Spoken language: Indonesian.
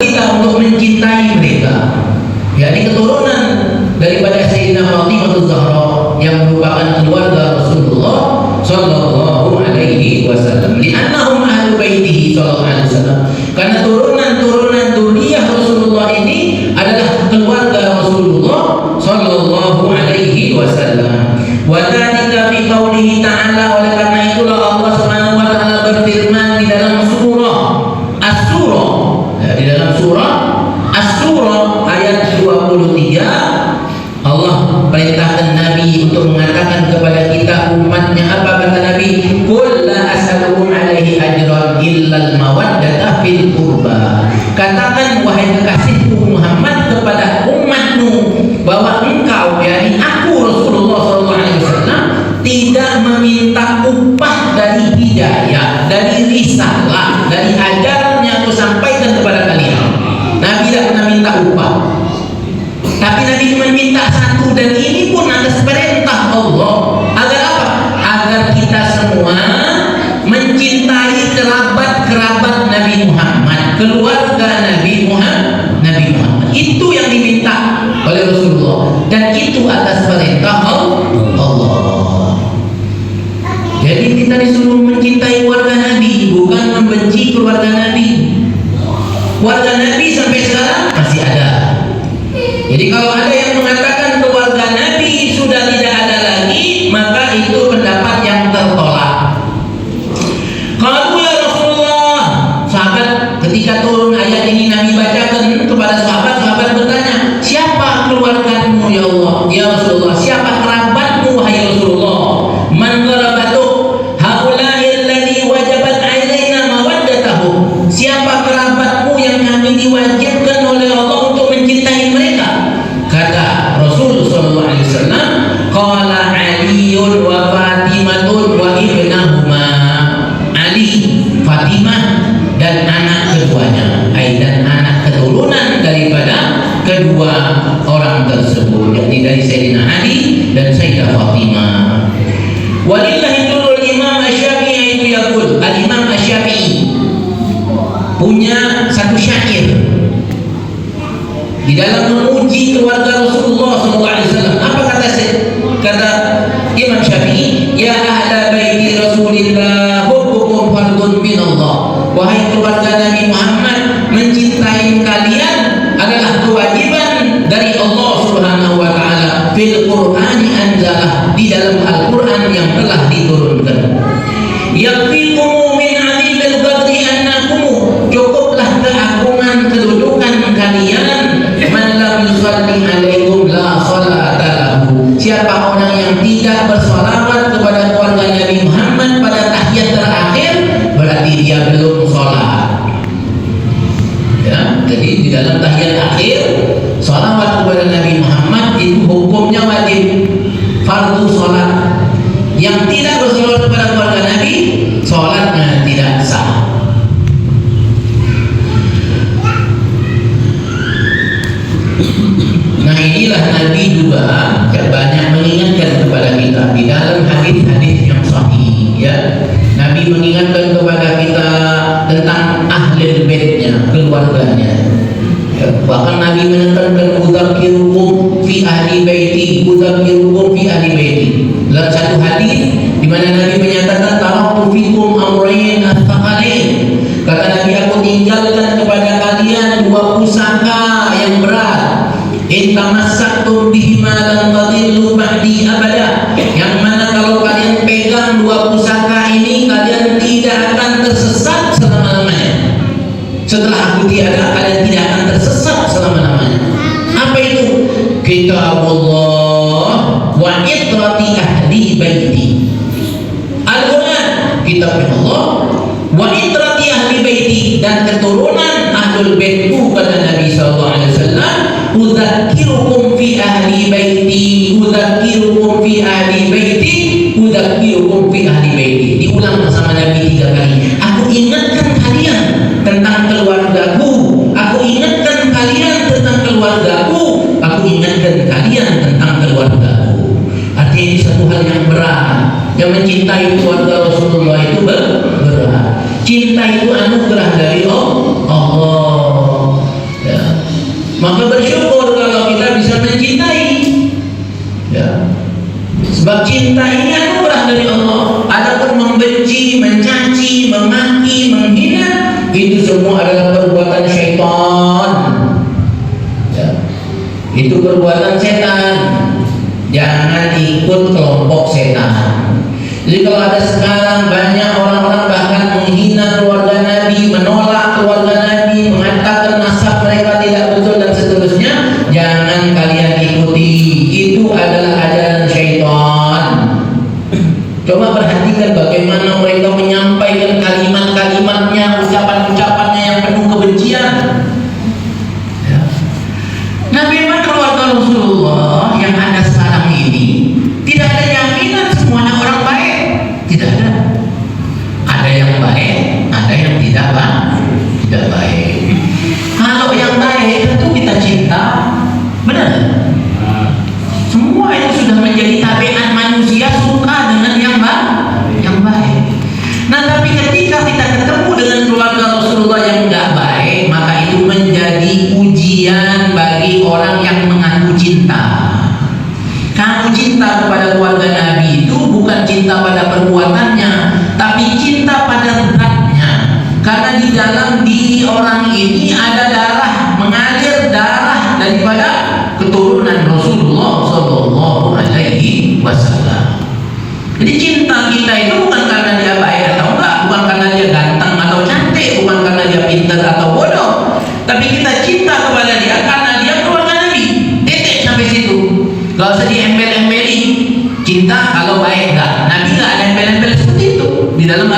kita untuk mencintai mereka, yakni keturunan daripada Sayyidina Fatimah Zahra yang merupakan keluarga Rasulullah sallallahu alaihi wasallam. Li'annahum ahlu baitihi sallallahu alaihi wasallam. Karena turunan-turunan dzurriyyah Rasulullah ini adalah keluarga Rasulullah sallallahu alaihi wasallam. Wa dzalika fi qoulihi ta'ala, oleh karena itulah Allah Subhanahu wa taala berfirman di dalam surah As-Surah, di dalam surah As-Surah ayat 23. Allah perintahkan Nabi untuk mengatakan kepada kita umatnya, apa kata Nabi? Qul la as'alukum alaihi ajran illal mawaddata fil qurba. Katakan wahai kekasihku Muhammad kepada umatmu bahwa engkau, yakni aku Rasulullah SAW, tidak meminta upah dari hidayah, dari risalah, dari ajaran yang aku sampaikan kepada kalian. Nabi tidak pernah minta upah. Tapi Nabi cuma minta satu, dan ini pun atas perintah Allah. Agar apa? Agar kita semua mencintai kerabat-kerabat Nabi Muhammad, keluarga Nabi Muhammad. Itu yang diminta oleh Rasulullah, dan itu atas perintah Allah. Jadi kita disuruh mencintai keluarga Nabi, bukan membenci keluarga Nabi. Keluarga Nabi sampai sekarang masih ada. Jadi kalau ada yang mengatakan keluarga Nabi sudah tidak ada lagi, maka itu pendapat yang tertolak. Kalau ya Rasulullah, sahabat ketika turun ayat ini Nabi bacakan kepada sahabat, sahabat bertanya, siapa keluargamu ya Allah? Ya Rasulullah, siapa kerabatmu wahai Rasulullah? Man qarabatu haula'i alladhi wajabat alaina mawaddatuhum. Siapa kerabatmu yang kami diwajibkan oleh Allah untuk mencintai mereka? Kata Rasul sallallahu alaihi wasallam, qala Aliun wa Fatimatun wa ibnahuma. Ali, Fatimah dan anak keduanya, dan anak keturunan daripada kedua orang tersebut, yakni dari Sayyidina Ali dan Sayyidah Fatimah. Walillahi turul Imam Asy-Syafi'i itu yaqul, Al-Imam Asy-Syafi'i punya satu syair di dalam memuji keluarga Rasulullah SAW. Apa kata Imam Syafi'i? Ya ahla baiti Rasulillah hubbukum fardun minallah. Wahai keluarga Nabi Muhammad, mencintai kalian adalah kewajiban dari Allah Subhanahu wa taala. Fil Qur'ani anzalah, di dalam Al-Qur'an yang telah diturunkan. Yaqikum min 'azimil qadri annakum, cukuplah keagungan kedudukan kalian. Man lam yusalli alaikum la salata lahu. Siapa orang yang tidak bersolawat kepada keluarga Nabi Muhammad pada tahiyat terakhir, berarti dia belum sholat. Ya, jadi di dalam tahiyat akhir sholawat kepada Nabi Muhammad itu hukumnya wajib, fardu sholat. Yang tidak bersolawat kepada keluarga Nabi, sholatnya tidak sah. Nah inilah Nabi juga banyak mengingatkan kepada kita di dalam hadis-hadis yang sahih, ya. Nabi mengingatkan kepada kita tentang ahlul baitnya, keluarganya. Ya, bahkan Nabi menekankan udzakirukum fi ahli baiti, udzakirukum fi ahli baiti. Dalam satu hadis di mana Nabi menyatakan taraktu fikum amrayn athqalain. Kata Nabi, aku tinggalkan kepada kalian dua pusaka yang berat. In tamassaktum bihima lan tadillu ba'di abada. Yang mana kalau kalian pegang dua pusaka ini, kalian tidak akan tersesat selama-lamanya. Setelah aku tiada, kalian tidak akan tersesat selama-lamanya. Apa itu? Kitabullah wa itrati ahli baiti. Al-Quran, kitab Allah, wa itrati ahli baiti, dan keturunan ahlul baitku, kata Nabi sallallahu alaihi wasallam. Udzakirukum fi ahli baiti, udzakirukum fi ahli baiti, udzakirukum fi ahli baiti. Diulang bersama Nabi 3 kali. Aku ingatkan kalian tentang keluargaku, aku ingatkan kalian tentang keluargaku, aku ingatkan kalian tentang keluargaku. Artinya ini satu hal yang berat. Yang mencintai keluarga Rasulullah itu berat. Cinta itu anugerah dari Allah. itu perbuatan setan. Jangan ikut kelompok setan. Jadi kalau ada sekarang banyak orang-orang bahkan menghina keluarga Nabi, menolak keluarga Nabi, mengatakan nasab mereka tidak betul dan seterusnya, jangan kalian ikuti. Itu adalah ajaran syaitan. Coba perhatikan bagaimana mereka menyampaikan kalimat-kalimatnya, ucapan-ucapannya yang penuh kebencian. Ya. Nah, memang keluarga Rasulullah yang ada sekarang ini tidak ada jaminan semuanya orang baik. Tidak ada. Ada yang baik, ada yang tidak baik. Kalau yang baik tentu kita cinta, benar? Semua yang sudah menjadi tabiat manusia suka dengan yang baik. Nah, tapi ketika kita ketemu dengan keluarga Rasulullah yang tidak baik, maka itu menjadi ujian bagi orang yang mengaku cinta. Kamu cinta kepada keluarga Nabi itu bukan cinta pada perbuatannya, tapi cinta pada zatnya. Karena di dalam diri orang ini ada darah, mengalir darah daripada keturunan Rasulullah Sallallahu Alaihi Wasallam. Jadi cinta kita itu bukan karena dia baik atau enggak, bukan karena dia ganteng atau cantik, bukan karena dia pintar atau bodoh, tapi kita cinta kepada dia karena dia keluarga Nabi. Titik sampai situ. Gak usah diembel-embeli. Cinta kalau baik enggak. Nabi enggak ada embel-embel seperti itu. Di dalam